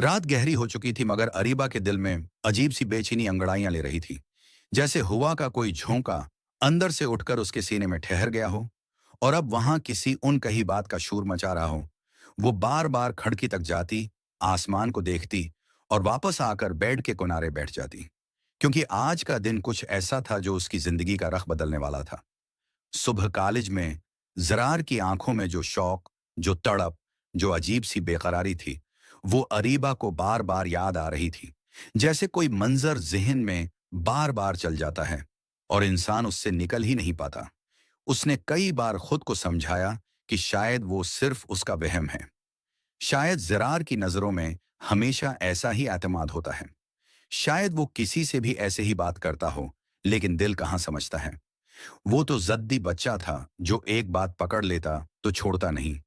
रात गहरी हो चुकी थी मगर अरीबा के दिल में अजीब सी बेचैनी अंगड़ाइयां ले रही थी। जैसे हुआ का कोई झोंका अंदर से उठकर उसके सीने में ठहर गया हो और अब वहां किसी उन कही बात का शोर मचा रहा हो। वो बार बार खिड़की तक जाती, आसमान को देखती और वापस आकर बेड के किनारे बैठ जाती, क्योंकि आज का दिन कुछ ऐसा था जो उसकी जिंदगी का रख बदलने वाला था। सुबह कॉलेज में जरार की आंखों में जो शौक, जो तड़प, जो अजीब सी बेकरारी थी, वो अरीबा को बार बार याद आ रही थी। जैसे कोई मंजर जहन में बार बार चल जाता है और इंसान उससे निकल ही नहीं पाता। उसने कई बार खुद को समझाया कि शायद वो सिर्फ उसका वहम है। शायद जरार की नजरों में हमेशा ऐसा ही एतमाद होता है। शायद वो किसी से भी ऐसे ही बात करता हो, लेकिन दिल कहाँ समझता है। वो तो जद्दी बच्चा था जो एक बात पकड़ लेता तो छोड़ता नहीं।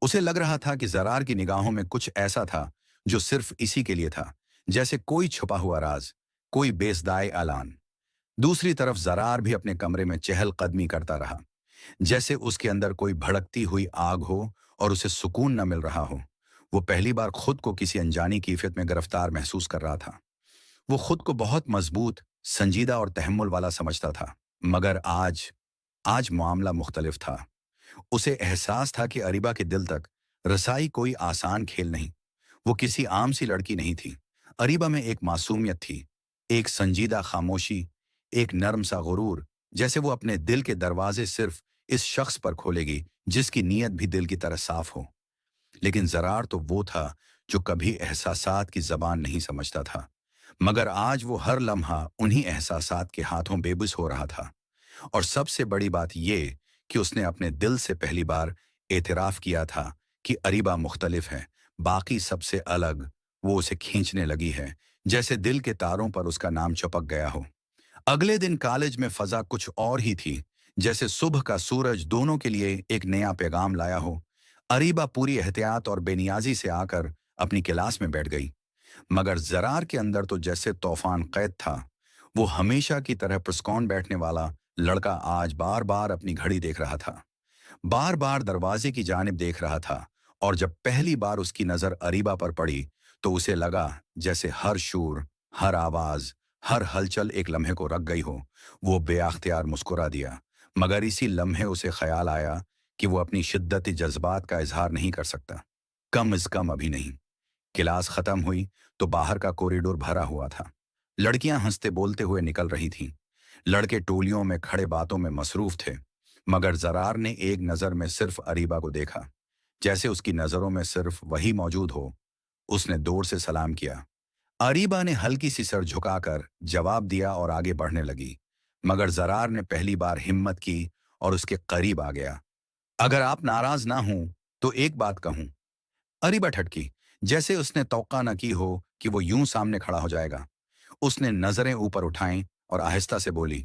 उसे लग रहा था कि जरार की निगाहों में कुछ ऐसा था जो सिर्फ इसी के लिए था, जैसे कोई छुपा हुआ राज, कोई बेसदाय ऐलान। दूसरी तरफ जरार भी अपने कमरे में चहल कदमी करता रहा, जैसे उसके अंदर कोई भड़कती हुई आग हो और उसे सुकून न मिल रहा हो। वो पहली बार खुद को किसी अनजानी कैफियत में गिरफ्तार महसूस कर रहा था। वो खुद को बहुत मजबूत, संजीदा और तहम्मुल वाला समझता था। मगर आज आज मामला मुख्तलिफ था। उसे एहसास था कि अरीबा के दिल तक रसाई कोई आसान खेल नहीं। वो किसी आम सी लड़की नहीं थी। अरीबा में एक मासूमियत थी, एक संजीदा खामोशी, एक नर्म सा गुरूर, जैसे वो अपने दिल के दरवाजे सिर्फ इस शख्स पर खोलेगी जिसकी नीयत भी दिल की तरह साफ हो। लेकिन जरार तो वो था जो कभी एहसासात की जबान नहीं समझता था, मगर आज वो हर लम्हा उन्हीं एहसासात के हाथों बेबस हो रहा था। और सबसे बड़ी बात ये कि उसने अपने दिल से पहली बार एतराफ किया था कि अरीबा मुख्तलिफ है, बाकी सबसे अलग। वो उसे खींचने लगी है, जैसे दिल के तारों पर उसका नाम चपक गया हो। अगले दिन कॉलेज में फजा कुछ और ही थी, जैसे सुबह का सूरज दोनों के लिए एक नया पैगाम लाया हो। अरीबा पूरी एहतियात और बेनियाजी से आकर अपनी क्लास में बैठ गई, मगर जरार के अंदर तो जैसे तूफान कैद था। वो हमेशा की तरह पुस्कौन बैठने वाला लड़का आज बार बार अपनी घड़ी देख रहा था, बार बार दरवाजे की जानिब देख रहा था। और जब पहली बार उसकी नजर अरीबा पर पड़ी तो उसे लगा जैसे हर शूर, हर आवाज, हर हलचल एक लम्हे को रख गई हो। वो बेअख्तियार मुस्कुरा दिया, मगर इसी लम्हे उसे ख्याल आया कि वो अपनी शिद्दती जज्बात का इजहार नहीं कर सकता, कम अज कम अभी नहीं। क्लास खत्म हुई तो बाहर का कॉरिडोर भरा हुआ था। लड़कियां हंसते बोलते हुए निकल रही थीं, लड़के टोलियों में खड़े बातों में मसरूफ थे। मगर जरार ने एक नजर में सिर्फ अरीबा को देखा, जैसे उसकी नजरों में सिर्फ वही मौजूद हो। उसने दूर से सलाम किया। अरीबा ने हल्की सी सर झुकाकर जवाब दिया और आगे बढ़ने लगी, मगर जरार ने पहली बार हिम्मत की और उसके करीब आ गया। अगर आप नाराज ना हों तो एक बात कहूं। अरीबा ठटकी, जैसे उसने तौक्का न की हो कि वो यूं सामने खड़ा हो जाएगा। उसने नजरें ऊपर उठाईं और आहिस्ता से बोली,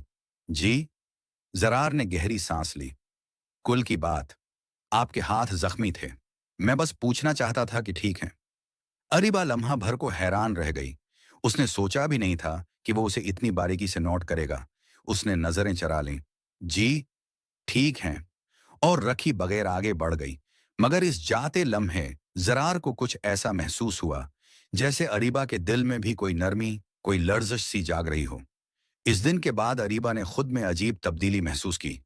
जी। जरार ने गहरी सांस ली। कुल की बात, आपके हाथ जख्मी थे, मैं बस पूछना चाहता था कि ठीक है। अरीबा लम्हा भर को हैरान रह गई। उसने सोचा भी नहीं था कि वो उसे इतनी बारीकी से नोट करेगा। उसने नजरें चरा लीं। जी, ठीक हैं, और रखी बगैर आगे बढ़ गई। मगर इस जाते लम्हे जरार को कुछ ऐसा महसूस हुआ जैसे अरीबा के दिल में भी कोई नरमी, कोई लर्जिश सी जाग रही हो। इस दिन के बाद अरीबा ने खुद में अजीब तब्दीली महसूस की।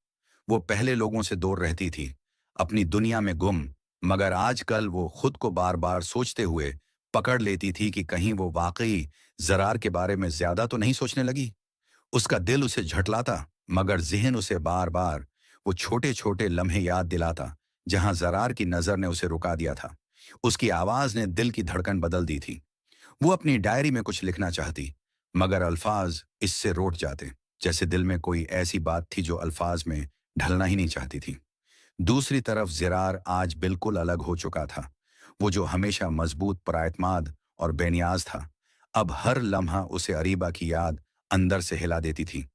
वो पहले लोगों से दूर रहती थी, अपनी दुनिया में गुम, मगर आजकल वो खुद को बार बार सोचते हुए पकड़ लेती थी कि कहीं वो वाकई जरार के बारे में ज्यादा तो नहीं सोचने लगी। उसका दिल उसे झटलाता, मगर जहन उसे बार बार वो छोटे छोटे लम्हे याद दिलाता जहां जरार की नजर ने उसे रुका दिया था। उसकी आवाज ने दिल की धड़कन बदल दी थी। वो अपनी डायरी में कुछ लिखना चाहती, मगर अल्फाज इससे रोट जाते, जैसे दिल में कोई ऐसी बात थी जो अल्फाज में ढलना ही नहीं चाहती थी। दूसरी तरफ ज़रार आज बिल्कुल अलग हो चुका था। वो जो हमेशा मजबूत, पराएतमाद और बेनियाज था, अब हर लम्हा उसे अरीबा की याद अंदर से हिला देती थी।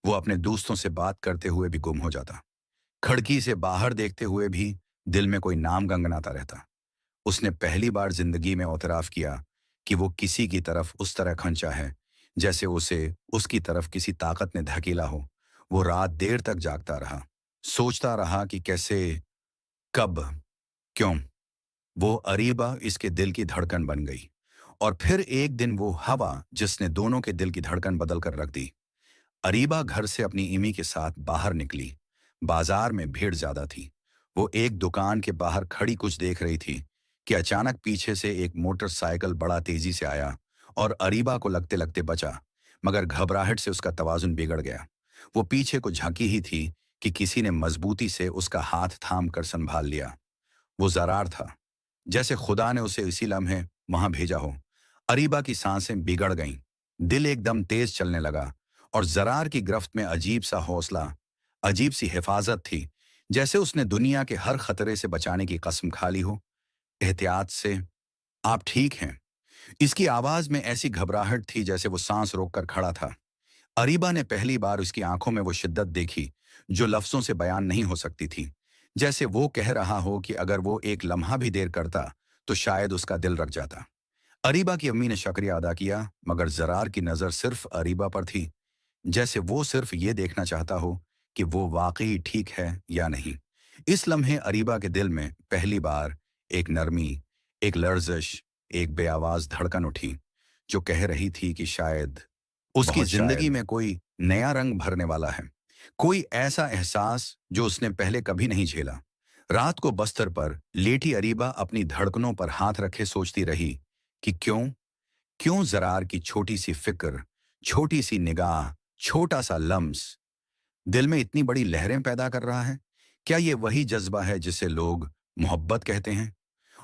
वो अपने दोस्तों से बात करते हुए भी गुम हो जाता, खिड़की से बाहर देखते हुए भी दिल में कोई नाम गंगनाता रहता। उसने पहली बार जिंदगी में एतराफ किया कि वो किसी की तरफ उस तरह खंचा है जैसे उसे उसकी तरफ किसी ताकत ने धकेला हो। वो रात देर तक जागता रहा, सोचता रहा कि कैसे, कब, क्यों। वो अरीबा इसके दिल की धड़कन बन गई और फिर एक दिन वो हवा जिसने दोनों के दिल की धड़कन बदल कर रख दी। अरीबा घर से अपनी इमी के साथ बाहर निकली। बाजार में भीड़ ज्यादा थी। वो एक दुकान के बाहर खड़ी कुछ देख रही थी कि अचानक पीछे से एक मोटरसाइकिल बड़ा तेजी से आया और अरीबा को लगते लगते बचा, मगर घबराहट से उसका तवाजुन बिगड़ गया। वो पीछे को झांकी ही थी कि किसी ने मजबूती से उसका हाथ थाम कर संभाल लिया। वो जरार था, जैसे खुदा ने उसे इसी लम्हे वहां भेजा हो। अरीबा की सांसें बिगड़ गईं, दिल एकदम तेज चलने लगा और जरार की गिरफ्त में अजीब सा हौसला, अजीब सी हिफाजत थी, जैसे उसने दुनिया के हर खतरे से बचाने की कसम खा ली हो। एहतियात से, आप ठीक हैं? इसकी आवाज में ऐसी घबराहट थी जैसे वो सांस रोककर खड़ा था। अरीबा ने पहली बार उसकी आंखों में वो शिद्दत देखी जो लफ्जों से बयान नहीं हो सकती थी। जैसे वो कह रहा हो कि अगर वो एक लम्हा भी देर करता तो शायद उसका दिल रख जाता। अरीबा की अम्मी ने शुक्रिया अदा किया, मगर जरार की नजर सिर्फ अरीबा पर थी, जैसे वो सिर्फ ये देखना चाहता हो कि वो वाकई ठीक है या नहीं। इस लम्हे अरीबा के दिल में पहली बार एक नरमी, एक लर्जिश, एक बेआवाज धड़कन उठी जो कह रही थी कि शायद उसकी बहुत जिंदगी शायद। में कोई नया रंग भरने वाला है, कोई ऐसा एहसास जो उसने पहले कभी नहीं झेला। रात को बस्तर पर लेटी अरीबा अपनी धड़कनों पर हाथ रखे सोचती रही कि क्यों क्यों जरार की छोटी सी फिक्र, छोटी सी निगाह, छोटा सा लम्स दिल में इतनी बड़ी लहरें पैदा कर रहा है। क्या ये वही जज्बा है जिसे लोग मोहब्बत कहते हैं?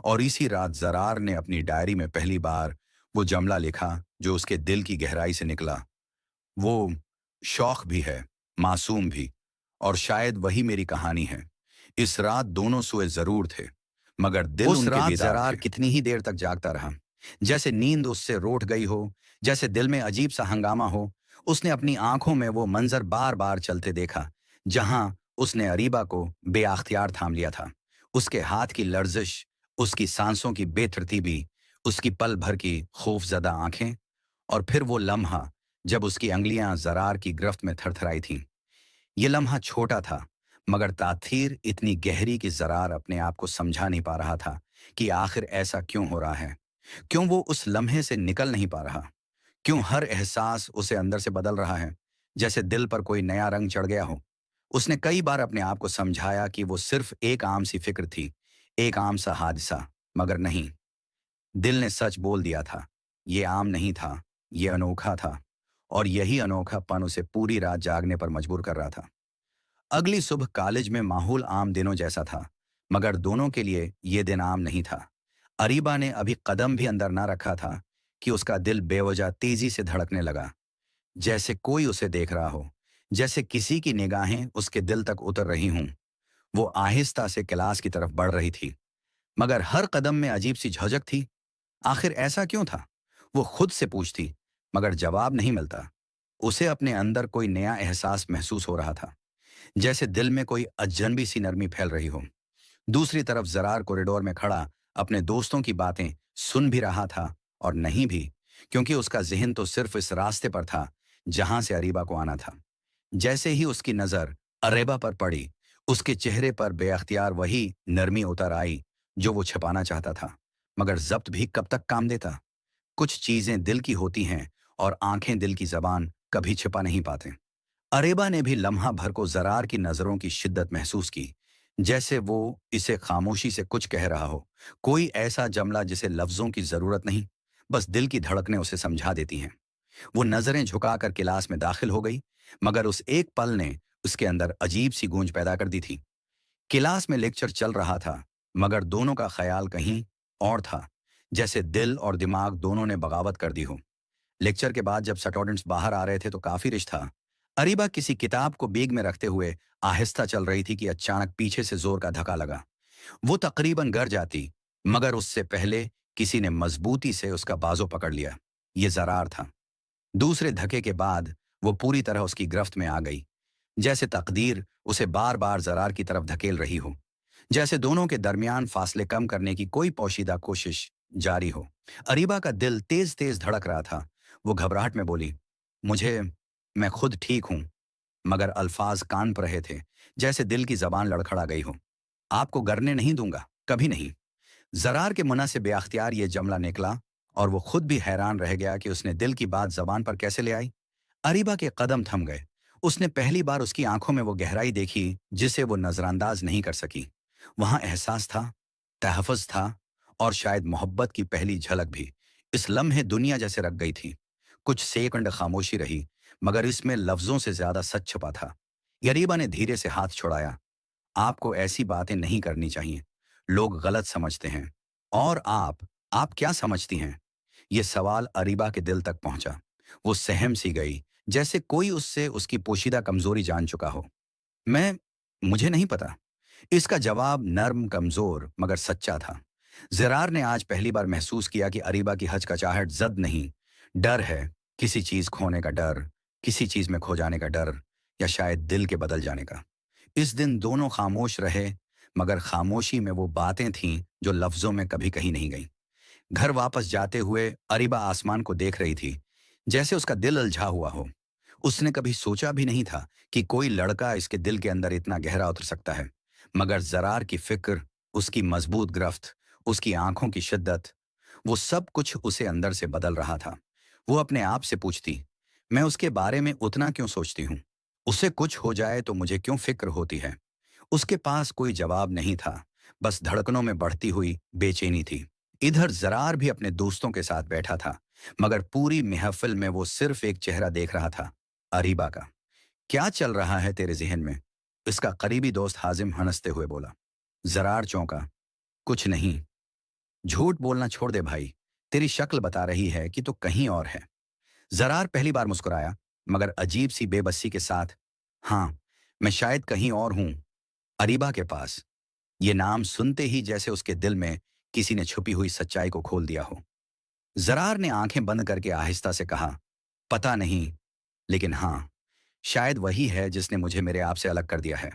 और इसी रात जरार ने अपनी डायरी में पहली बार वो जमला लिखा जो उसके दिल की गहराई से निकला। वो शौक भी है, मासूम भी, और शायद वही मेरी कहानी है। इस रात दोनों सोए जरूर थे, मगर दिल उस उनके रात बेदार ज़रार थे। कितनी ही देर तक जागता रहा, जैसे नींद उससे रोट गई हो, जैसे दिल में अजीब सा हंगामा हो। उसने अपनी आंखों में वो मंजर बार बार चलते देखा जहां उसने अरीबा को बेअख्तियार थाम लिया था। उसके हाथ की लर्जिश, उसकी सांसों की बेतरतीबी, उसकी पल भर की खौफजदा आंखें, और फिर वो लम्हा जब उसकी अंगलियां जरार की गिरफ्त में थरथराई थीं। ये लम्हा छोटा था, मगर ताथीर इतनी गहरी कि जरार अपने आप को समझा नहीं पा रहा था कि आखिर ऐसा क्यों हो रहा है। क्यों वो उस लम्हे से निकल नहीं पा रहा? क्यों हर एहसास उसे अंदर से बदल रहा है, जैसे दिल पर कोई नया रंग चढ़ गया हो? उसने कई बार अपने आप को समझाया कि वो सिर्फ एक आम सी फिक्र थी, एक आम सा हादसा, मगर नहीं। दिल ने सच बोल दिया था। ये आम नहीं था, ये अनोखा था, और यही अनोखापन उसे पूरी रात जागने पर मजबूर कर रहा था। अगली सुबह कॉलेज में माहौल आम दिनों जैसा था, मगर दोनों के लिए ये दिन आम नहीं था। अरीबा ने अभी कदम भी अंदर ना रखा था कि उसका दिल बेवजह तेजी से धड़कने लगा, जैसे कोई उसे देख रहा हो, जैसे किसी की निगाहें उसके दिल तक उतर रही हों। वो आहिस्ता से क्लास की तरफ बढ़ रही थी, मगर हर कदम में अजीब सी झिझक थी। आखिर ऐसा क्यों था? वो खुद से पूछती, मगर जवाब नहीं मिलता। उसे अपने अंदर कोई नया एहसास महसूस हो रहा था, जैसे दिल में कोई अजनबी सी नरमी फैल रही हो। दूसरी तरफ जरार कॉरिडोर में खड़ा अपने दोस्तों की बातें सुन भी रहा था और नहीं भी, क्योंकि उसका जहन तो सिर्फ इस रास्ते पर था जहां से अरीबा को आना था। जैसे ही उसकी नजर अरेबा पर पड़ी, उसके चेहरे पर बेअख्तियार वही नरमी उतर आई जो वो छिपाना चाहता था, मगर जब्त भी कब तक काम देता? कुछ चीजें दिल की होती हैं और आंखें दिल की जबान कभी छिपा नहीं पाते। अरेबा ने भी लम्हा भर को जरार की नजरों की शिद्दत महसूस की, जैसे वो इसे खामोशी से कुछ कह रहा हो, कोई ऐसा जमला जिसे लफ्जों की जरूरत नहीं, बस दिल की धड़कनें उसे समझा देती हैं। वो नजरें झुकाकर क्लास में दाखिल हो गई, मगर उस एक पल ने उसके अंदर अजीब सी गूंज पैदा कर दी थी। क्लास में लेक्चर चल रहा था, मगर दोनों का ख्याल कहीं और था, जैसे दिल और दिमाग दोनों ने बगावत कर दी हो। लेक्चर के बाद जब स्टूडेंट्स बाहर आ रहे थे तो काफी रिश था। अरीबा किसी किताब को बैग में रखते हुए आहिस्ता चल रही थी कि अचानक पीछे से जोर का धक्का लगा। वो तकरीबन गिर जाती, मगर उससे पहले किसी ने मजबूती से उसका बाजू पकड़ लिया। ये जरार था। दूसरे धक्के के बाद वो पूरी तरह उसकी गिरफ्त में आ गई, जैसे तकदीर उसे बार बार जरार की तरफ धकेल रही हो, जैसे दोनों के दरमियान फासले कम करने की कोई पोशीदा कोशिश जारी हो। अरीबा का दिल तेज तेज धड़क रहा था। वो घबराहट में बोली, मुझे मैं खुद ठीक हूं, मगर अल्फाज कान पर रहे थे, जैसे दिल की जबान लड़खड़ा गई हो। आपको गरने नहीं दूंगा, कभी नहीं। जरार के मुना से बेअख्तियार ये जमला निकला और वो खुद भी हैरान रह गया कि उसने दिल की बात जबान पर कैसे ले आई। अरीबा के कदम थम गए। उसने पहली बार उसकी आंखों में वो गहराई देखी जिसे वो नजरअंदाज नहीं कर सकी। वहां एहसास था, तहफ़्फ़ुज़ था, और शायद मोहब्बत की पहली झलक भी। इस लम्हे दुनिया जैसे रख गई थी। कुछ सेकंड खामोशी रही, मगर इसमें लफ्जों से ज्यादा सच छुपा था। अरीबा ने धीरे से हाथ छुड़ाया। आपको ऐसी बातें नहीं करनी चाहिए। लोग गलत समझते हैं। और आप क्या समझती हैं? ये सवाल अरीबा के दिल तक पहुंचा। वो सहम सी गई, जैसे कोई उससे उसकी पोशीदा कमजोरी जान चुका हो। मैं मुझे नहीं पता। इसका जवाब नर्म, कमजोर, मगर सच्चा था। जरार ने आज पहली बार महसूस किया कि अरीबा की हचकचाहट जद नहीं, डर है। किसी चीज खोने का डर, किसी चीज में खो जाने का डर, या शायद दिल के बदल जाने का। इस दिन दोनों खामोश रहे, मगर खामोशी में वो बातें थीं जो लफ्जों में कभी कही नहीं गई। घर वापस जाते हुए अरीबा आसमान को देख रही थी, जैसे उसका दिल उलझा हुआ हो। उसने कभी सोचा भी नहीं था कि कोई लड़का इसके दिल के अंदर इतना गहरा उतर सकता है। मगर जरार की फिक्र, उसकी मजबूत गिरफ्त, उसकी आंखों की शिद्दत, वो सब कुछ उसे अंदर से बदल रहा था। वो अपने आप से पूछती, मैं उसके बारे में उतना क्यों सोचती हूँ? उसे कुछ हो जाए तो मुझे क्यों फिक्र होती है? उसके पास कोई जवाब नहीं था, बस धड़कनों में बढ़ती हुई बेचैनी थी। इधर जरार भी अपने दोस्तों के साथ बैठा था, मगर पूरी महफिल में वो सिर्फ एक चेहरा देख रहा था, अरीबा का। क्या चल रहा है तेरे जहन में? इसका करीबी दोस्त हाजिम हंसते हुए बोला। जरार चौंका। कुछ नहीं। झूठ बोलना छोड़ दे भाई। तेरी शक्ल बता रही है कि तू कहीं और है। जरार पहली बार मुस्कुराया, मगर अजीब सी बेबसी के साथ। हाँ, मैं शायद कहीं और हूं, अरीबा के पास। ये नाम सुनते ही जैसे उसके दिल में किसी ने छुपी हुई सच्चाई को खोल दिया हो। जरार ने आंखें बंद करके आहिस्ता से कहा, पता नहीं, लेकिन हाँ, शायद वही है जिसने मुझे मेरे आप से अलग कर दिया है।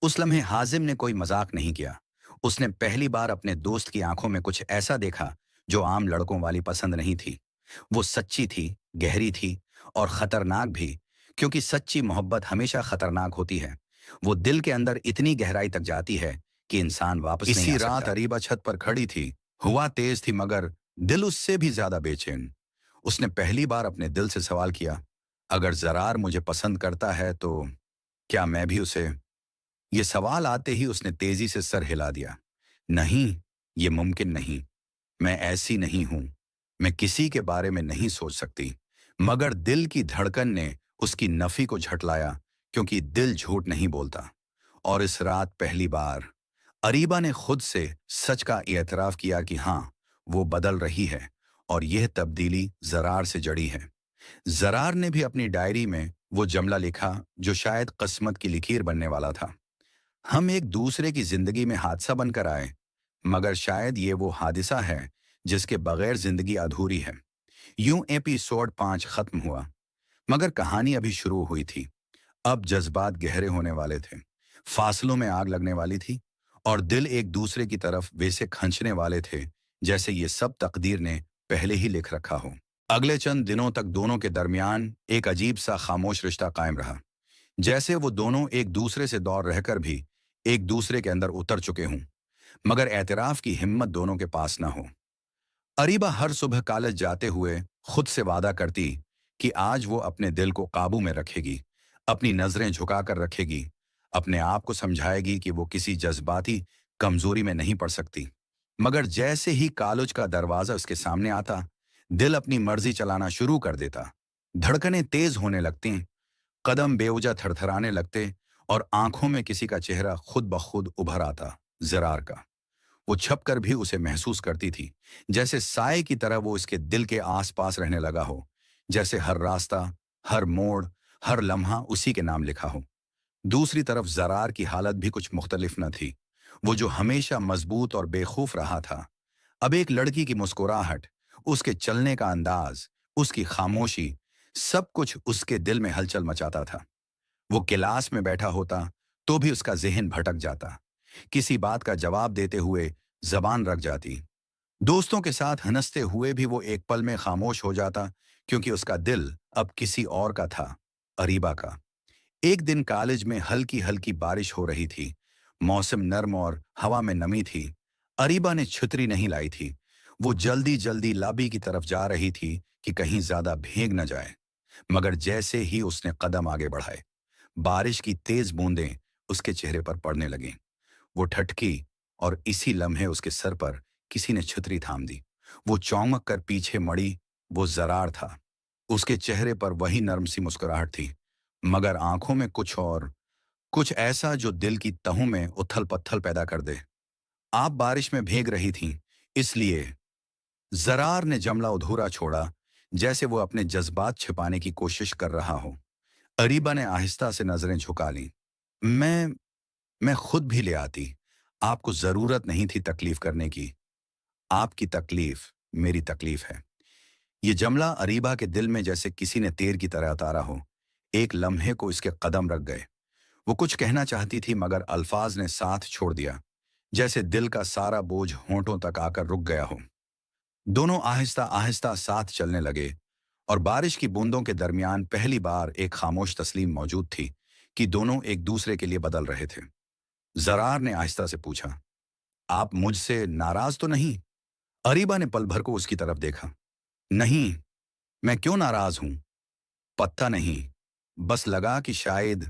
उस लम्हे हाजिम ने कोई मजाक नहीं किया। उसने पहली बार अपने दोस्त की आंखों में कुछ ऐसा देखा जो आम लड़कों वाली पसंद नहीं थी। वो सच्ची थी, गहरी थी, और खतरनाक भी, क्योंकि सच्ची मोहब्बत हमेशा खतरनाक होती है। वो दिल के अंदर इतनी गहराई तक जाती है कि इंसान वापस नहीं आ सकता। इसी रात अरीबा छत पर खड़ी थी। हुआ तेज थी, मगर दिल उससे भी ज्यादा बेचैन। उसने पहली बार अपने दिल से सवाल किया, अगर जरार मुझे पसंद करता है तो क्या मैं भी उसे? ये सवाल आते ही उसने तेजी से सर हिला दिया। नहीं, ये मुमकिन नहीं। मैं ऐसी नहीं हूं। मैं किसी के बारे में नहीं सोच सकती। मगर दिल की धड़कन ने उसकी नफी को झटलाया, क्योंकि दिल झूठ नहीं बोलता। और इस रात पहली बार अरीबा ने खुद से सच का एतराफ किया कि हाँ, वो बदल रही है, और यह तब्दीली जरार से जड़ी है। जरार ने भी अपनी डायरी में वो जमला लिखा जो शायद किस्मत की लकीर बनने वाला था। हम एक दूसरे की जिंदगी में हादसा बनकर आए, मगर शायद ये वो हादिसा है जिसके बगैर जिंदगी अधूरी है। यूं एपिसोड 5 खत्म हुआ, मगर कहानी अभी शुरू हुई थी। अब जज्बात गहरे होने वाले थे, फासलों में आग लगने वाली थी, और दिल एक दूसरे की तरफ वैसे खंचने वाले थे जैसे ये सब तकदीर ने पहले ही लिख रखा हो। अगले चंद दिनों तक दोनों के दरमियान एक अजीब सा खामोश रिश्ता कायम रहा, जैसे वो दोनों एक दूसरे से दूर रहकर भी एक दूसरे के अंदर उतर चुके हों, मगर एतराफ की हिम्मत दोनों के पास ना हो। अरीबा हर सुबह कॉलेज जाते हुए खुद से वादा करती कि आज वो अपने दिल को काबू में रखेगी, अपनी नजरें झुकाकर रखेगी, अपने आप को समझाएगी कि वो किसी जज्बाती कमजोरी में नहीं पड़ सकती। मगर जैसे ही कॉलेज का दरवाजा उसके सामने आता, दिल अपनी मर्जी चलाना शुरू कर देता। धड़कनें तेज होने लगती, कदम बेवजह थरथराने लगते, और आंखों में किसी का चेहरा खुद ब खुद उभर आता, जरार का। वो छपकर भी उसे महसूस करती थी, जैसे साए की तरह वो इसके दिल के आसपास रहने लगा हो, जैसे हर रास्ता, हर मोड़, हर लम्हा उसी के नाम लिखा हो। दूसरी तरफ जरार की हालत भी कुछ मुख्तलिफ न थी। वो जो हमेशा मजबूत और बेखौफ रहा था, अब एक लड़की की मुस्कुराहट, उसके चलने का अंदाज, उसकी खामोशी, सब कुछ उसके दिल में हलचल मचाता था। वो क्लास में बैठा होता तो भी उसका जहन भटक जाता, किसी बात का जवाब देते हुए जबान रख जाती। दोस्तों के साथ हंसते हुए भी वो एक पल में खामोश हो जाता, क्योंकि उसका दिल अब किसी और का था, अरीबा का। एक दिन कॉलेज में हल्की हल्की बारिश हो रही थी। मौसम नर्म और हवा में नमी थी। अरीबा ने छतरी नहीं लाई थी। वो जल्दी जल्दी लॉबी की तरफ जा रही थी कि कहीं ज्यादा भीग न जाए, मगर जैसे ही उसने कदम आगे बढ़ाए, बारिश की तेज बूंदें उसके चेहरे पर पड़ने लगीं। वो ठटकी और इसी लम्हे उसके सर पर किसी ने छतरी थाम दी। वो चौंक कर पीछे मड़ी। वो जरार था। उसके चेहरे पर वही नर्म सी मुस्कुराहट थी, मगर आंखों में कुछ और, कुछ ऐसा जो दिल की तहों में उथल पत्थल पैदा कर दे। आप बारिश में भीग रही थीं, इसलिए जरार ने जमला अधूरा छोड़ा, जैसे वो अपने जज्बात छिपाने की कोशिश कर रहा हो। अरीबा ने आहिस्ता से नजरें झुका लीं। मैं मैं खुद भी ले आती। आपको जरूरत नहीं थी तकलीफ करने की। आपकी तकलीफ मेरी तकलीफ है। ये जमला अरीबा के दिल में जैसे किसी ने तीर की तरह उतारा हो। एक लम्हे को इसके कदम रख गए। वो कुछ कहना चाहती थी, मगर अल्फाज ने साथ छोड़ दिया, जैसे दिल का सारा बोझ होंठों तक आकर रुक गया हो। दोनों आहिस्ता आहिस्ता साथ चलने लगे, और बारिश की बूंदों के दरमियान पहली बार एक खामोश तस्लीम मौजूद थी कि दोनों एक दूसरे के लिए बदल रहे थे। जरार ने आहिस्ता से पूछा, आप मुझसे नाराज तो नहीं? अरीबा ने पल भर को उसकी तरफ देखा। नहीं, मैं क्यों नाराज हूं? पत्ता नहीं, बस लगा कि शायद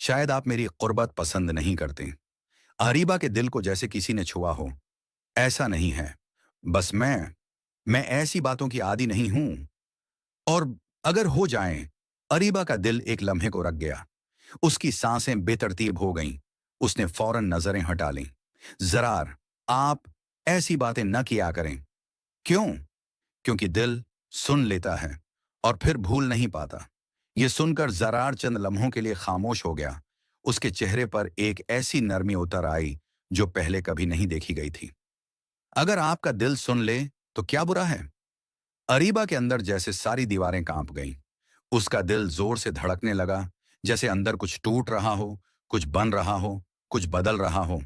शायद आप मेरी कुर्बत पसंद नहीं करते। अरीबा के दिल को जैसे किसी ने छुआ हो। ऐसा नहीं है, बस मैं ऐसी बातों की आदी नहीं हूं। और अगर हो जाएं। अरीबा का दिल एक लम्हे को रख गया। उसकी सांसें बेतरतीब हो गईं। उसने फौरन नजरें हटा लीं। जरार, आप ऐसी बातें न किया करें। क्यों? क्योंकि दिल सुन लेता है और फिर भूल नहीं पाता। ये सुनकर जरार चंद लम्हों के लिए खामोश हो गया। उसके चेहरे पर एक ऐसी नरमी उतर आई जो पहले कभी नहीं देखी गई थी। अगर आपका दिल सुन ले तो क्या बुरा है? अरीबा के अंदर जैसे सारी दीवारें कांप गईं। उसका दिल जोर से धड़कने लगा, जैसे अंदर कुछ टूट रहा हो, कुछ बन रहा हो, कुछ बदल रहा हो।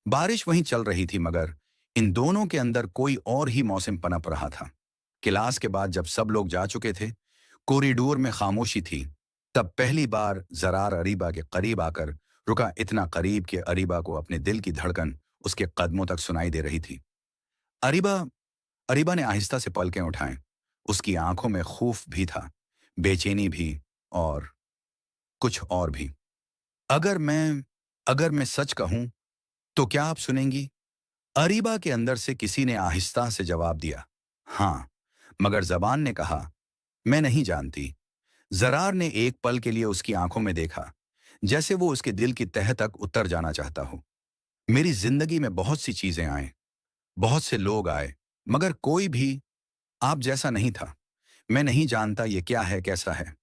बारिश वहीं चल रही थी, मगर इन दोनों के अंदर कोई और ही मौसम पनप रहा था। क्लास के बाद जब सब लोग जा चुके थे, कॉरिडोर में खामोशी थी। तब पहली बार जरार अरीबा के करीब आकर रुका, इतना करीब कि अरीबा को अपने दिल की धड़कन उसके कदमों तक सुनाई दे रही थी। अरीबा अरीबा ने आहिस्ता से पलकें उठाएं। उसकी आंखों में खौफ भी था, बेचैनी भी, और कुछ और भी। अगर मैं अगर मैं सच कहूं तो क्या आप सुनेंगी? अरीबा के अंदर से किसी ने आहिस्ता से जवाब दिया, हाँ। मगर जबान ने कहा, मैं नहीं जानती। जरार ने एक पल के लिए उसकी आंखों में देखा, जैसे वो उसके दिल की तह तक उतर जाना चाहता हो। मेरी जिंदगी में बहुत सी चीजें आए, बहुत से लोग आए, मगर कोई भी आप जैसा नहीं था। मैं नहीं जानता ये क्या है, कैसा है,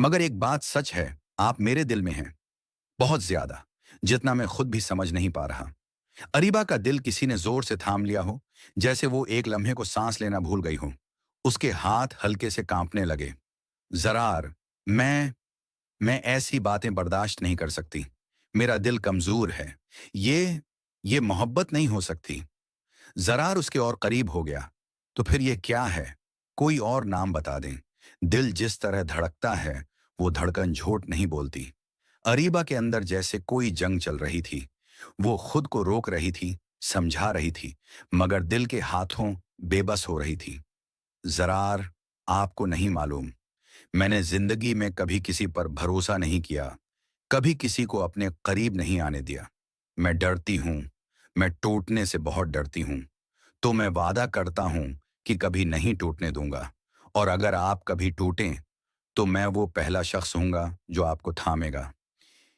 मगर एक बात सच है, आप मेरे दिल में हैं, बहुत ज्यादा, जितना मैं खुद भी समझ नहीं पा रहा। अरीबा का दिल किसी ने जोर से थाम लिया हो, जैसे वो एक लम्हे को सांस लेना भूल गई हो। उसके हाथ हल्के से कांपने लगे। जरार, मैं ऐसी बातें बर्दाश्त नहीं कर सकती। मेरा दिल कमजोर है। ये मोहब्बत नहीं हो सकती। जरार उसके और करीब हो गया। तो फिर ये क्या है? कोई और नाम बता दें। दिल जिस तरह धड़कता है, वो धड़कन झूठ नहीं बोलती। अरीबा के अंदर जैसे कोई जंग चल रही थी। वो खुद को रोक रही थी, समझा रही थी, मगर दिल के हाथों बेबस हो रही थी। जरार, आपको नहीं मालूम, मैंने जिंदगी में कभी किसी पर भरोसा नहीं किया, कभी किसी को अपने करीब नहीं आने दिया। मैं डरती हूं, मैं टूटने से बहुत डरती हूं। तो मैं वादा करता हूं कि कभी नहीं टूटने दूंगा। और अगर आप कभी टूटें, तो मैं वो पहला शख्स हूंगा जो आपको थामेगा।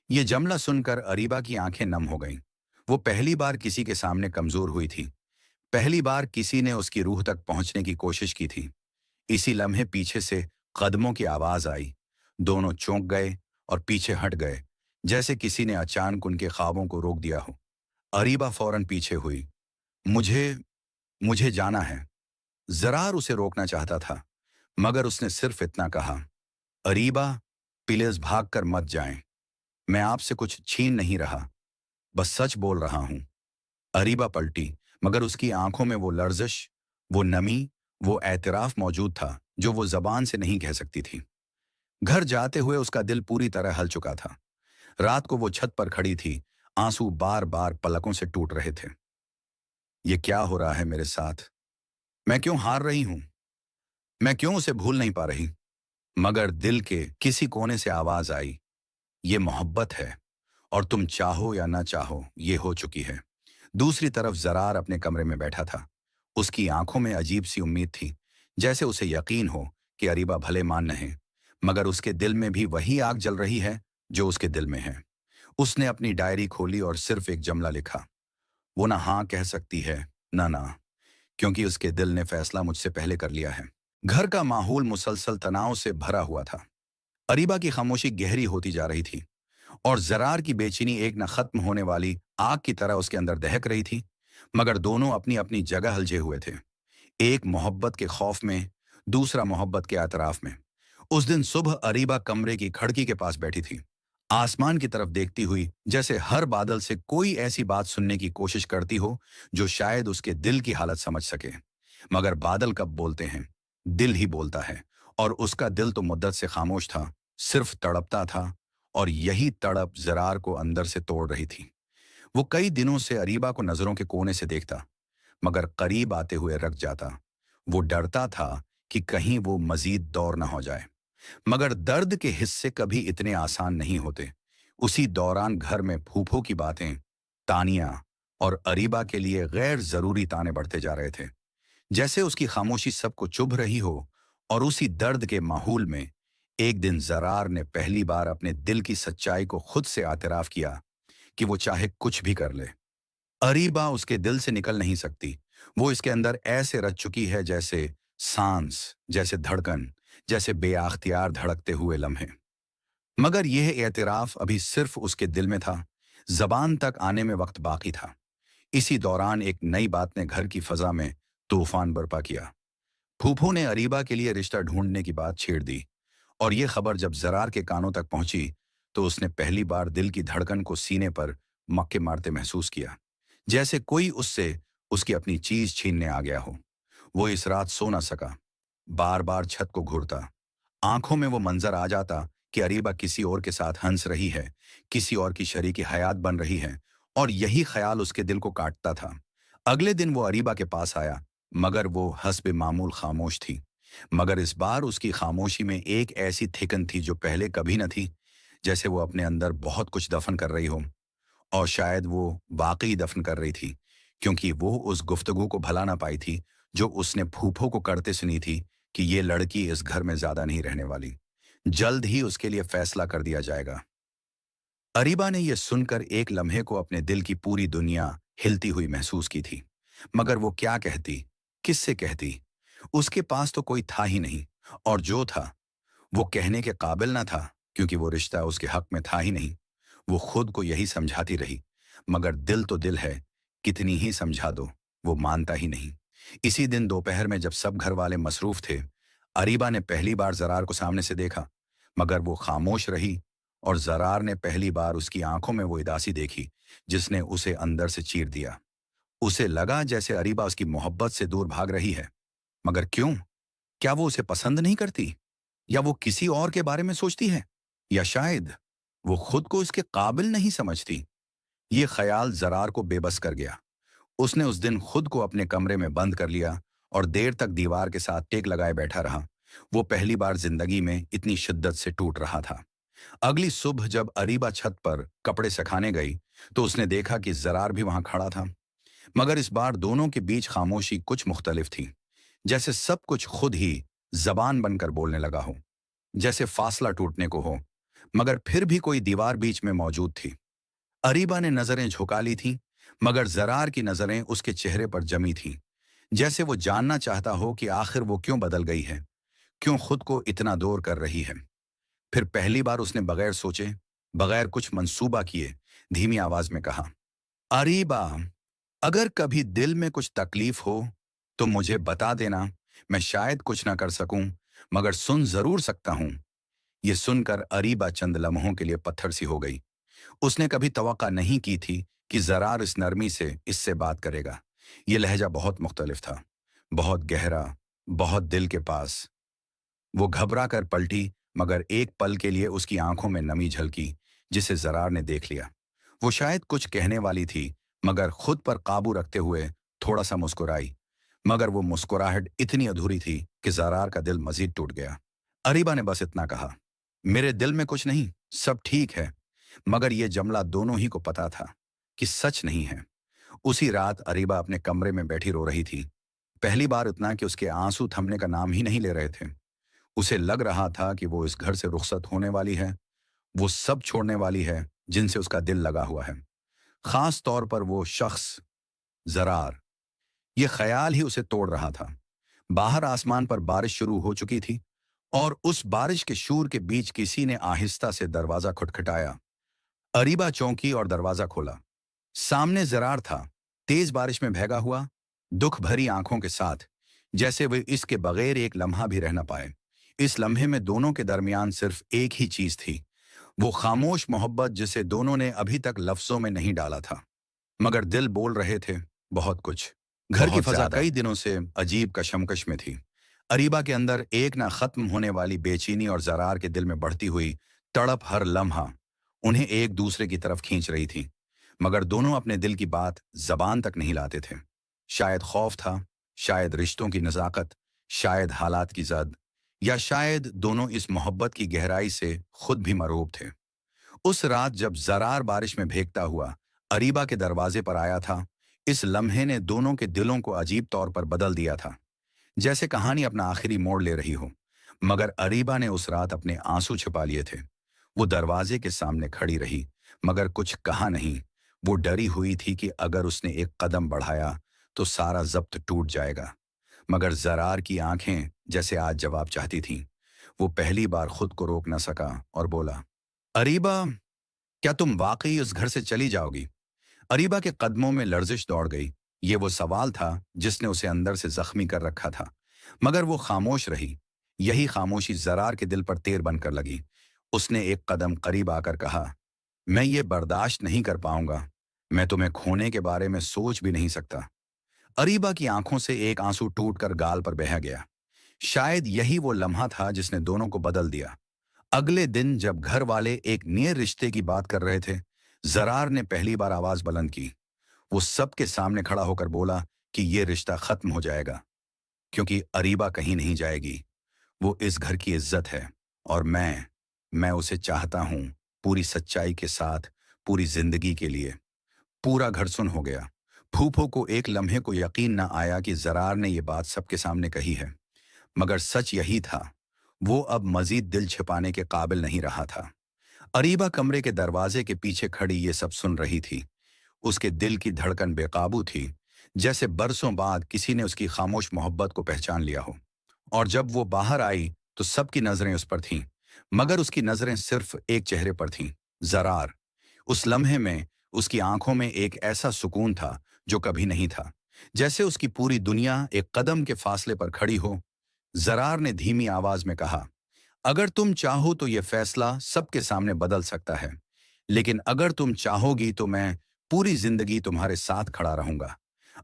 ये जमला सुनकर अरीबा की आंखें नम हो गईं। वो पहली बार किसी के सामने कमजोर हुई थी। पहली बार किसी ने उसकी रूह तक पहुंचने की कोशिश की थी। इसी लम्हे पीछे से कदमों की आवाज आई। दोनों चौंक गए और पीछे हट गए, जैसे किसी ने अचानक उनके ख्वाबों को रोक दिया हो। अरीबा फौरन पीछे हुई। मुझे मुझे जाना है। जरार उसे रोकना चाहता था, मगर उसने सिर्फ इतना कहा, अरीबा, प्लीज भाग कर मत जाएं। मैं आपसे कुछ छीन नहीं रहा, बस सच बोल रहा हूं। अरीबा पलटी, मगर उसकी आंखों में वो लर्जिश, वो नमी, वो एतराफ मौजूद था जो वो जबान से नहीं कह सकती थी। घर जाते हुए उसका दिल पूरी तरह हल चुका था। रात को वो छत पर खड़ी थी। आंसू बार बार पलकों से टूट रहे थे। ये क्या हो रहा है मेरे साथ? मैं क्यों हार रही हूं? मैं क्यों उसे भूल नहीं पा रही? मगर दिल के किसी कोने से आवाज आई, ये मोहब्बत है, और तुम चाहो या ना चाहो ये हो चुकी है। दूसरी तरफ जरार अपने कमरे में बैठा था। उसकी आंखों में अजीब सी उम्मीद थी, जैसे उसे यकीन हो कि अरीबा भले मान नहीं, मगर उसके दिल में भी वही आग जल रही है जो उसके दिल में है। उसने अपनी डायरी खोली और सिर्फ एक जुमला लिखा, वो ना हाँ कह सकती है ना ना, क्योंकि उसके दिल ने फैसला मुझसे पहले कर लिया है। घर का माहौल मुसलसल तनाव से भरा हुआ था। अरीबा की खामोशी गहरी होती जा रही थी, और जरार की बेचैनी एक न खत्म होने वाली आग की तरह उसके अंदर दहक रही थी। मगर दोनों अपनी अपनी जगह हलझे हुए थे, एक मोहब्बत के खौफ में, दूसरा मोहब्बत के एतराफ में। उस दिन सुबह अरीबा कमरे की खिड़की के पास बैठी थी, आसमान की तरफ देखती हुई, जैसे हर बादल से कोई ऐसी बात सुनने की कोशिश करती हो जो शायद उसके दिल की हालत समझ सके। मगर बादल कब बोलते हैं? दिल ही बोलता है। और उसका दिल तो मुद्दत से खामोश था, सिर्फ तड़पता था, और यही तड़प जरार को अंदर से तोड़ रही थी। वो कई दिनों से अरीबा को नजरों के कोने से देखता, मगर करीब आते हुए रख जाता। वो डरता था कि कहीं वो मजीद दौर न हो जाए। मगर दर्द के हिस्से कभी इतने आसान नहीं होते। उसी दौरान घर में फूफो की बातें, तानिया और अरीबा के लिए गैर जरूरी ताने बढ़ते जा रहे थे, जैसे उसकी खामोशी सबको चुभ रही हो। और उसी दर्द के माहौल में एक दिन जरार ने पहली बार अपने दिल की सच्चाई को खुद से आतराफ किया कि वो चाहे कुछ भी कर ले, अरीबा उसके दिल से निकल नहीं सकती। वो इसके अंदर ऐसे रच चुकी है जैसे सांस, जैसे धड़कन, जैसे बेअख्तियार धड़कते हुए लम्हे। मगर यह एतराफ अभी सिर्फ उसके दिल में था, जबान तक आने में वक्त बाकी था। इसी दौरान एक नई बात ने घर की फजा में तूफान बर्पा किया। फूफो ने अरीबा के लिए रिश्ता ढूंढने की बात छेड़ दी, और यह खबर जब जरार के कानों तक पहुंची तो उसने पहली बार दिल की धड़कन को सीने पर मक्के मारते महसूस किया, जैसे कोई उससे उसकी अपनी चीज छीनने आ गया हो। वो इस रात सो ना सका, बार बार छत को घूरता। आंखों में वो मंजर आ जाता कि अरीबा किसी और के साथ हंस रही है, किसी और की शरीकी हयात बन रही है, और यही ख्याल उसके दिल को काटता था। अगले दिन वो अरीबा के पास आया, मगर वो हस्बे मामूल खामोश थी। मगर इस बार उसकी खामोशी में एक ऐसी थिकन थी जो पहले कभी न थी, जैसे वो अपने अंदर बहुत कुछ दफन कर रही हो। और शायद वो वाकई दफन कर रही थी, क्योंकि वो उस गुफ्तगू को भला ना पाई थी जो उसने फूफो को करते सुनी थी कि ये लड़की इस घर में ज्यादा नहीं रहने वाली, जल्द ही उसके लिए फैसला कर दिया जाएगा। अरीबा ने यह सुनकर एक लम्हे को अपने दिल की पूरी दुनिया हिलती हुई महसूस की थी। मगर वो क्या कहती, किससे कहती? उसके पास तो कोई था ही नहीं, और जो था वो कहने के काबिल ना था, क्योंकि वो रिश्ता उसके हक में था ही नहीं। वो खुद को यही समझाती रही, मगर दिल तो दिल है, कितनी ही समझा दो, वो मानता ही नहीं। इसी दिन दोपहर में जब सब घर वाले मसरूफ थे, अरीबा ने पहली बार जरार को सामने से देखा, मगर वो खामोश रही। और जरार ने पहली बार उसकी आंखों में वो उदासी देखी जिसने उसे अंदर से चीर दिया। उसे लगा जैसे अरीबा उसकी मोहब्बत से दूर भाग रही है। मगर क्यों? क्या वो उसे पसंद नहीं करती, या वो किसी और के बारे में सोचती है, या शायद वो खुद को इसके काबिल नहीं समझती? ये ख्याल जरार को बेबस कर गया। उसने उस दिन खुद को अपने कमरे में बंद कर लिया और देर तक दीवार के साथ टेक लगाए बैठा रहा। वो पहली बार जिंदगी में इतनी शिद्दत से टूट रहा था। अगली सुबह जब अरीबा छत पर कपड़े सुखाने गई तो उसने देखा कि जरार भी वहां खड़ा था। मगर इस बार दोनों के बीच खामोशी कुछ मुख्तलिफ थी, जैसे सब कुछ खुद ही जबान बनकर बोलने लगा हो, जैसे फासला टूटने को हो, मगर फिर भी कोई दीवार बीच में मौजूद थी। अरीबा ने नजरें झुका ली थीं, मगर जरार की नजरें उसके चेहरे पर जमी थीं, जैसे वो जानना चाहता हो कि आखिर वो क्यों बदल गई है, क्यों खुद को इतना दूर कर रही है। फिर पहली बार उसने बगैर सोचे, बगैर कुछ मंसूबा किए, धीमी आवाज में कहा, अरीबा, अगर कभी दिल में कुछ तकलीफ हो तो मुझे बता देना। मैं शायद कुछ ना कर सकूं, मगर सुन जरूर सकता हूं। ये सुनकर अरीबा चंद लम्हों के लिए पत्थर सी हो गई। उसने कभी तवक्का नहीं की थी कि जरार इस नरमी से इससे बात करेगा। ये लहजा बहुत मुख्तलिफ था, बहुत गहरा, बहुत दिल के पास। वो घबरा कर पलटी, मगर एक पल के लिए उसकी आंखों में नमी झलकी, जिसे जरार ने देख लिया। वो शायद कुछ कहने वाली थी, मगर खुद पर काबू रखते हुए थोड़ा सा मुस्कुराई। मगर वो मुस्कुराहट इतनी अधूरी थी कि जरार का दिल मजीद टूट गया। अरीबा ने बस इतना कहा, मेरे दिल में कुछ नहीं, सब ठीक है। मगर ये जमला दोनों ही को पता था कि सच नहीं है। उसी रात अरीबा अपने कमरे में बैठी रो रही थी। पहली बार इतना कि उसके आंसू थमने का नाम ही नहीं ले रहे थे। उसे लग रहा था कि वो इस घर से रुखसत होने वाली है, वो सब छोड़ने वाली है जिनसे उसका दिल लगा हुआ है। खास तौर पर वो शख्स, जरार। ये ख्याल ही उसे तोड़ रहा था। बाहर आसमान पर बारिश शुरू हो चुकी थी और उस बारिश के शूर के बीच किसी ने आहिस्ता से दरवाजा खटखटाया। अरीबा चौंकी और दरवाजा खोला। सामने जरार था, तेज बारिश में भीगा हुआ, दुख भरी आंखों के साथ, जैसे वे इसके बगैर एक लम्हा भी रह न पाए। इस लम्हे में दोनों के दरमियान सिर्फ एक ही चीज थी, वो खामोश मोहब्बत जिसे दोनों ने अभी तक लफ्जों में नहीं डाला था। मगर दिल बोल रहे थे बहुत कुछ। घर की बहुत फजा ज्यादा। कई दिनों से अजीब कशमकश में थी। अरीबा के अंदर एक ना खत्म होने वाली बेचैनी और जरार के दिल में बढ़ती हुई तड़प हर लम्हा उन्हें एक दूसरे की तरफ खींच रही थी। मगर दोनों अपने दिल की बात जबान तक नहीं लाते थे। शायद खौफ था, शायद रिश्तों की नजाकत, शायद हालात की जद, या शायद दोनों इस मोहब्बत की गहराई से खुद भी मरूब थे। उस रात जब जरार बारिश में भीगता हुआ अरीबा के दरवाजे पर आया था, इस लम्हे ने दोनों के दिलों को अजीब तौर पर बदल दिया था, जैसे कहानी अपना आखिरी मोड़ ले रही हो। मगर अरीबा ने उस रात अपने आंसू छिपा लिए थे। वो दरवाजे के सामने खड़ी रही, मगर कुछ कहा नहीं। वो डरी हुई थी कि अगर उसने एक कदम बढ़ाया तो सारा जब्त टूट जाएगा। मगर जरार की आंखें जैसे आज जवाब चाहती थीं। वो पहली बार खुद को रोक न सका और बोला, अरीबा, क्या तुम वाकई उस घर से चली जाओगी? अरीबा के कदमों में लर्जिश दौड़ गई। ये वो सवाल था जिसने उसे अंदर से जख्मी कर रखा था। मगर वो खामोश रही। यही खामोशी जरार के दिल पर तीर बनकर लगी। उसने एक कदम करीब आकर कहा, मैं ये बर्दाश्त नहीं कर पाऊंगा। मैं तुम्हें खोने के बारे में सोच भी नहीं सकता। अरीबा की आंखों से एक आंसू टूटकर गाल पर बह गया। शायद यही वो लम्हा था जिसने दोनों को बदल दिया। अगले दिन जब घर वाले एक नए रिश्ते की बात कर रहे थे, जरार ने पहली बार आवाज बुलंद की। वो सबके सामने खड़ा होकर बोला कि ये रिश्ता खत्म हो जाएगा, क्योंकि अरीबा कहीं नहीं जाएगी। वो इस घर की इज्जत है और मैं उसे चाहता हूं, पूरी सच्चाई के साथ, पूरी जिंदगी के लिए। पूरा घर सुन हो गया। फूफो को एक लम्हे को यकीन न आया कि जरार ने ये बात सबके सामने कही है। मगर सच यही था। वो अब मजीद दिल छिपाने के काबिल नहीं रहा था। अरीबा कमरे के दरवाजे के पीछे खड़ी ये सब सुन रही थी। उसके दिल की धड़कन बेकाबू थी, जैसे बरसों बाद किसी ने उसकी खामोश मोहब्बत को पहचान लिया हो। और जब वो बाहर आई तो सबकी नजरें उस पर थीं, मगर उसकी नजरें सिर्फ एक चेहरे पर थीं, जरार। उस लम्हे में उसकी आंखों में एक ऐसा सुकून था जो कभी नहीं था, जैसे उसकी पूरी दुनिया एक कदम के फासले पर खड़ी हो। जरार ने धीमी आवाज में कहा, अगर तुम चाहो तो यह फैसला सबके सामने बदल सकता है, लेकिन अगर तुम चाहोगी तो मैं पूरी जिंदगी तुम्हारे साथ खड़ा रहूंगा।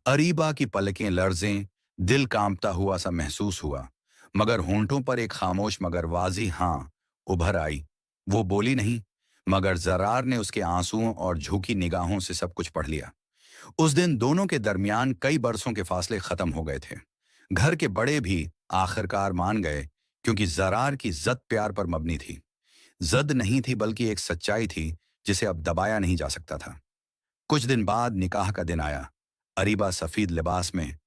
अरीबा की पलकें लर्जें, दिल कांपता हुआ सा महसूस हुआ, मगर होंठों पर एक खामोश मगर वाजी हाँ उभर आई। वो बोली नहीं, मगर जरार ने उसके आंसुओं और झुकी निगाहों से सब कुछ पढ़ लिया। उस दिन दोनों के दरमियान कई बरसों के फासले खत्म हो गए थे। घर के बड़े भी आखिरकार मान गए, क्योंकि जरार की जद प्यार पर मबनी थी। जद नहीं थी बल्कि एक सच्चाई थी जिसे अब दबाया नहीं जा सकता था। कुछ दिन बाद निकाह का दिन आया। अरीबा सफेद लिबास में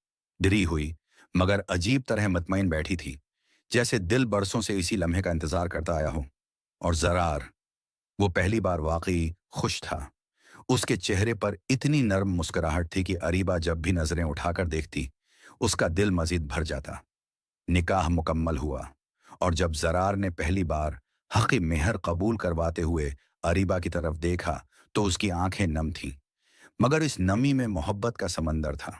डरी हुई, मगर अजीब तरह मुतमईन बैठी थी, जैसे दिल बरसों से इसी लम्हे का इंतजार करता आया हो। और जरार, वो पहली बार वाकई खुश था। उसके चेहरे पर इतनी नर्म मुस्कुराहट थी कि अरीबा जब भी नजरें उठाकर देखती, उसका दिल मजीद भर जाता। निकाह मुकम्मल हुआ, और जब जरार ने पहली बार हक़ मेहर कबूल करवाते हुए अरीबा की तरफ देखा तो उसकी आंखें नम थीं। मगर इस नमी में मोहब्बत का समंदर था।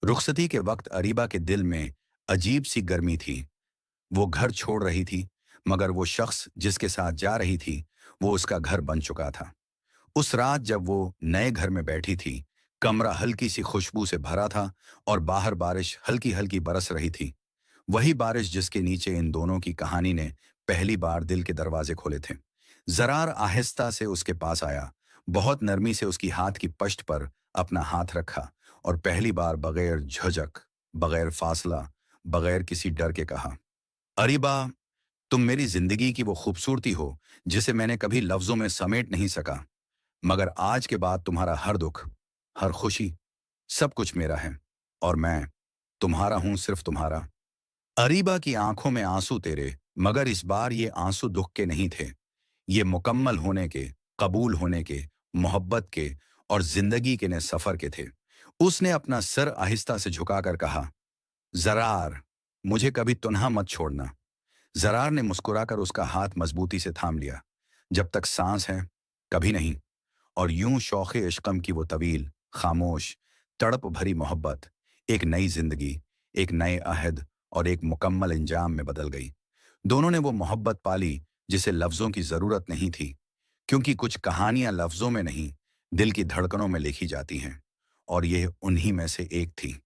रुखसती के वक्त अरीबा के दिल में अजीब सी गर्मी थी। वो घर छोड़ रही थी, मगर वो शख्स जिसके साथ जा रही थी वो उसका घर बन चुका था। उस रात जब वो नए घर में बैठी थी, कमरा हल्की सी खुशबू से भरा था और बाहर बारिश हल्की हल्की बरस रही थी। वही बारिश जिसके नीचे इन दोनों की कहानी ने पहली बार दिल के दरवाजे खोले थे। जरार आहिस्ता से उसके पास आया, बहुत नरमी से उसकी हाथ की पश्त पर अपना हाथ रखा और पहली बार बगैर झिझक बगैर फासला, बगैर किसी डर के कहा, अरीबा, तुम मेरी जिंदगी की वो खूबसूरती हो जिसे मैंने कभी लफ्जों में समेट नहीं सका। मगर आज के बाद तुम्हारा हर दुख, हर खुशी, सब कुछ मेरा है। और मैं तुम्हारा हूं, सिर्फ तुम्हारा। अरीबा की आंखों में आंसू तेरे, मगर इस बार ये आंसू दुख के नहीं थे। ये मुकम्मल होने के, कबूल होने के, मोहब्बत के और जिंदगी के नए सफर के थे। उसने अपना सर आहिस्ता से झुकाकर कहा, जरार, मुझे कभी तुनहा मत छोड़ना। जरार ने मुस्कुराकर उसका हाथ मजबूती से थाम लिया। जब तक सांस है, कभी नहीं। और यूं शौक़े इश्कम की वो तवील, खामोश, तड़प भरी मोहब्बत एक नई जिंदगी, एक नए अहद और एक मुकम्मल इंजाम में बदल गई। दोनों ने वो मोहब्बत पाली जिसे लफ्जों की जरूरत नहीं थी, क्योंकि कुछ कहानियां लफ्जों में नहीं, दिल की धड़कनों में लिखी जाती हैं। और यह उन्हीं में से एक थी।